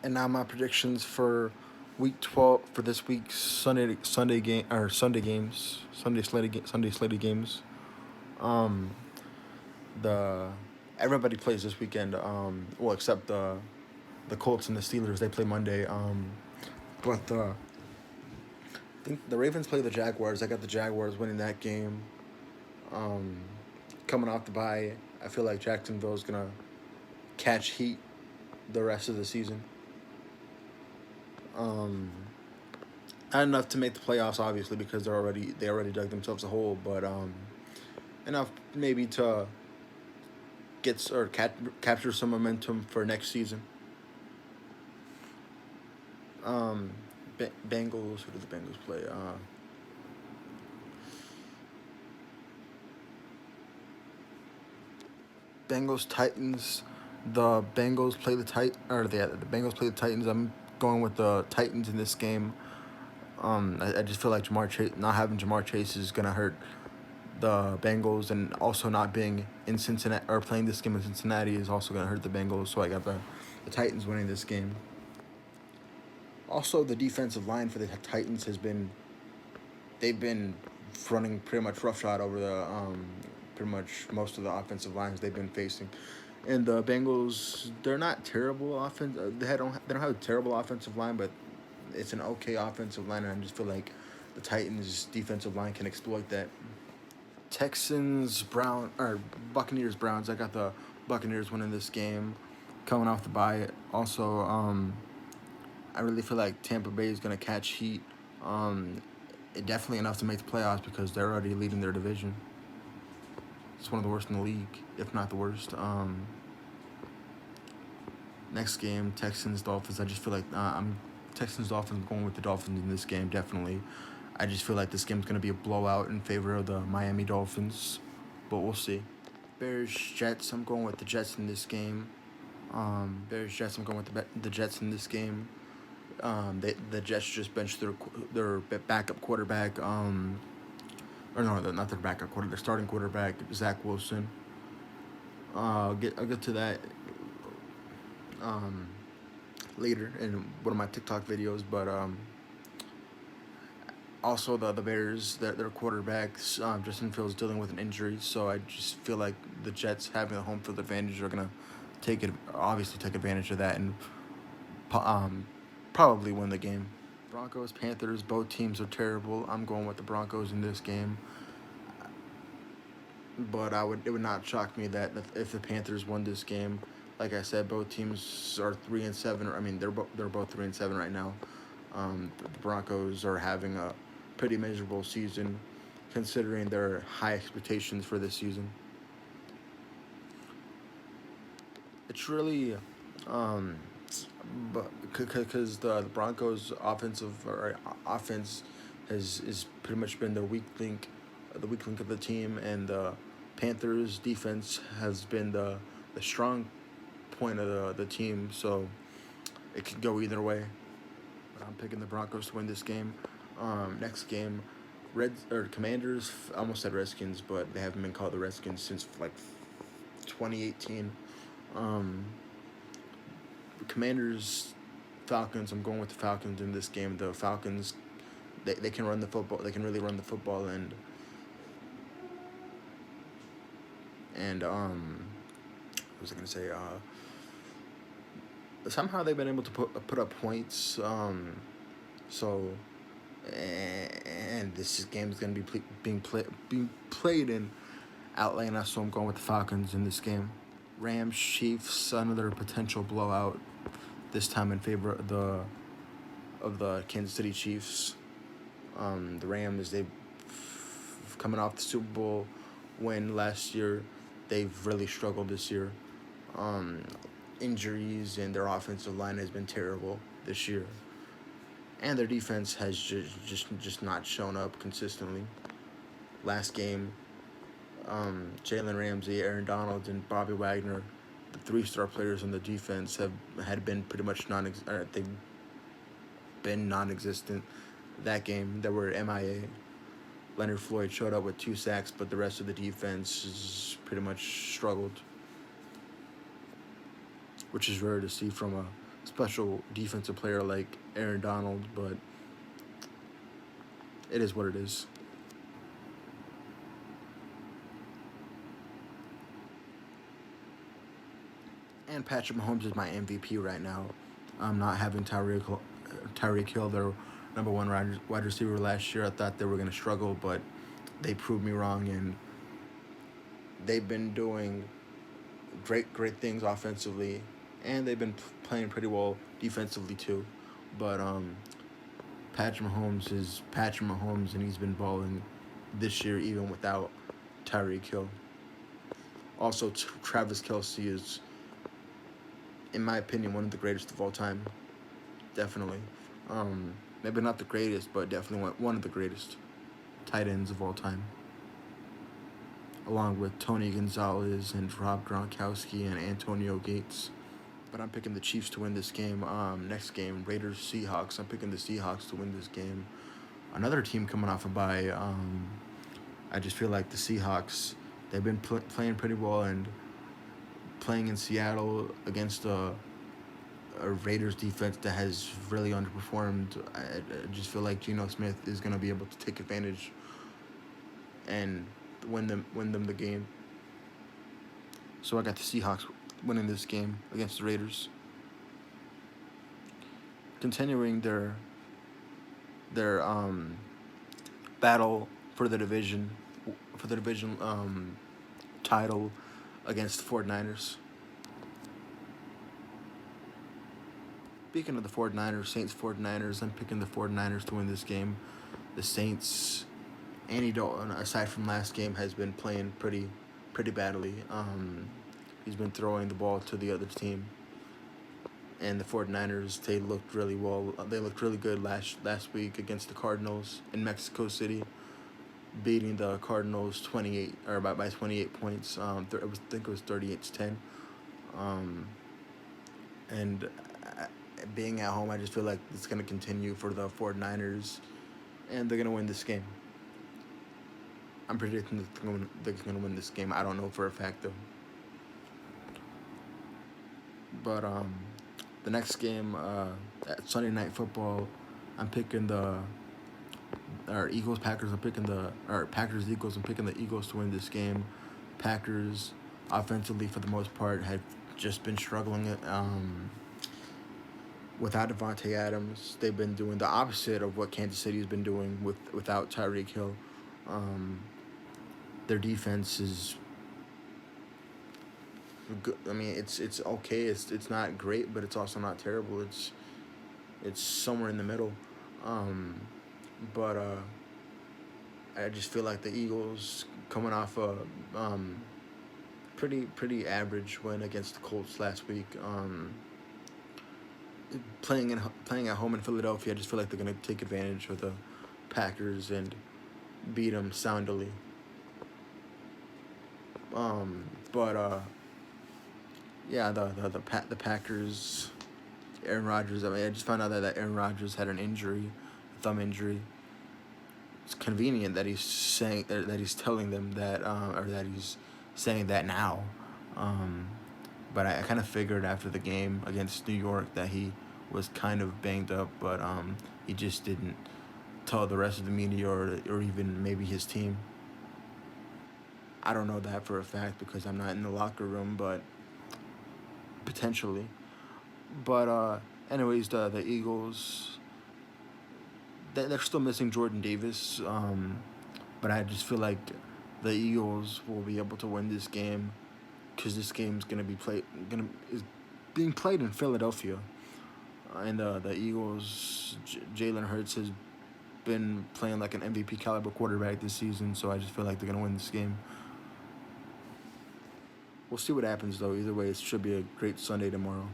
And now my predictions for week 12 for this week's Sunday game or Sunday games, Sunday slated games. Um, the Everybody plays this weekend. Well, except the Colts and the Steelers. They play Monday. But I think the Ravens play the Jaguars. I got the Jaguars winning that game. Um, Coming off the bye, I feel like Jacksonville's gonna catch heat the rest of the season. Um, Not enough to make the playoffs, obviously, because they already dug themselves a hole, but enough maybe to capture some momentum for next season. Um, Bengals. Who do the Bengals play? Bengals Titans. The Bengals play the Bengals play the Titans. I'm going with the Titans in this game. I just feel like not having Jamar Chase is gonna hurt the Bengals, and also not being in Cincinnati or playing this game in Cincinnati is also gonna hurt the Bengals. So I got the Titans winning this game. Also, the defensive line for the Titans they've been running pretty much roughshod over the pretty much most of the offensive lines they've been facing. And the Bengals, they're not terrible offense. They don't have a terrible offensive line, but it's an okay offensive line, and I just feel like the Titans' defensive line can exploit that. Buccaneers Browns. I got the Buccaneers winning this game, coming off the bye. Also, I really feel like Tampa Bay is gonna catch heat. Um, Definitely enough to make the playoffs because they're already leading their division. It's one of the worst in the league, if not the worst. Next game, Texans Dolphins. I just feel like I'm Texans Dolphins going with the Dolphins in this game definitely. I just feel like this game's gonna be a blowout in favor of the Miami Dolphins, but we'll see. Bears Jets. I'm going with the Jets in this game. Bears Jets. I'm going with the Jets in this game. The Jets just benched their backup quarterback. Or no, not their backup quarterback. Their starting quarterback, Zach Wilson. I'll get to that um, later in one of my TikTok videos. But also the Bears, their quarterbacks, Justin Fields dealing with an injury, so I just feel like the Jets having a home field advantage are gonna obviously take advantage of that and um, probably win the game. Broncos Panthers, both teams are terrible. I'm going with the Broncos in this game, but it would not shock me that if the Panthers won this game. Like I said, both teams are 3-7. I mean, they're both 3-7 right now. The Broncos are having a pretty miserable season, considering their high expectations for this season. It's really, um, but because the Broncos' offense has is pretty much been the weak link of the team, and the Panthers' defense has been the strong point of the team. So it could go either way. But I'm picking the Broncos to win this game. Next game, Reds or Commanders. I almost said Redskins, but they haven't been called the Redskins since like 2018. Um, Commanders, Falcons. I'm going with the Falcons in this game. The Falcons, they can run the football. They can really run the football, and what was I gonna say? Somehow they've been able to put up points. So and this game is going to be being played in Atlanta, so I'm going with the Falcons in this game. Rams Chiefs, another potential blowout. This time in favor of the Kansas City Chiefs. The Rams, they coming off the Super Bowl win last year, they've really struggled this year. Um, Injuries and their offensive line has been terrible this year, and their defense has just not shown up consistently. Last game, Jalen Ramsey, Aaron Donald, and Bobby Wagner, the three-star players on the defense, had been pretty much they've been non-existent. That game, they were MIA. Leonard Floyd showed up with 2 sacks, but the rest of the defense is pretty much struggled, which is rare to see from a special defensive player like Aaron Donald, but it is what it is. And Patrick Mahomes is my MVP right now. I'm not having Tyreek Hill, their number one wide receiver last year. I thought they were going to struggle, but they proved me wrong, and they've been doing great things offensively, and they've been playing pretty well defensively too. But Patrick Mahomes is Patrick Mahomes, and he's been balling this year even without Tyreek Hill. Also, Travis Kelce is, in my opinion, one of the greatest of all time. Definitely. Maybe not the greatest, but definitely one of the greatest tight ends of all time. Along with Tony Gonzalez and Rob Gronkowski and Antonio Gates. But I'm picking the Chiefs to win this game. Next game, Raiders Seahawks. I'm picking the Seahawks to win this game. Another team coming off a bye. I just feel like the Seahawks, they've been playing pretty well, and playing in Seattle against a Raiders defense that has really underperformed. I just feel like Geno Smith is going to be able to take advantage and win them the game. So I got the Seahawks winning this game against the Raiders. Continuing their battle for the division title against the 49ers. Speaking of the 49ers, Saints 49ers, I'm picking the 49ers to win this game. The Saints, Andy Dalton, aside from last game, has been playing pretty badly. He's been throwing the ball to the other team. And the 49ers, they looked really well. They looked really good last week against the Cardinals in Mexico City, beating the Cardinals by 28 points. I think it was 38-10. And being at home, I just feel like it's going to continue for the 49ers, and they're going to win this game. I'm predicting that they're going to win this game. I don't know for a fact, though. But the next game, at Sunday Night Football, I'm picking Eagles-Packers. Packers-Eagles. I'm picking the Eagles to win this game. Packers, offensively, for the most part, have just been struggling without Devontae Adams. They've been doing the opposite of what Kansas City has been doing without Tyreek Hill. Their defense is good. I mean, it's okay. It's not great, but it's also not terrible. It's somewhere in the middle. But I just feel like the Eagles, coming off a pretty average win against the Colts last week, playing at home in Philadelphia, I just feel like they're gonna take advantage of the Packers and beat them soundly. Yeah, the Packers, Aaron Rodgers. I mean, I just found out that Aaron Rodgers had an injury, a thumb injury. It's convenient that he's saying that he's telling them that, or that he's saying that now. But I kind of figured after the game against New York that he was kind of banged up, but he just didn't tell the rest of the media or even maybe his team. I don't know that for a fact because I'm not in the locker room, but potentially. But anyways, the Eagles, they're still missing Jordan Davis, but I just feel like the Eagles will be able to win this game because this game's is being played in Philadelphia, and the Eagles, Jalen Hurts has been playing like an MVP caliber quarterback this season, so I just feel like they're gonna win this game. We'll see what happens, though. Either way, it should be a great Sunday tomorrow.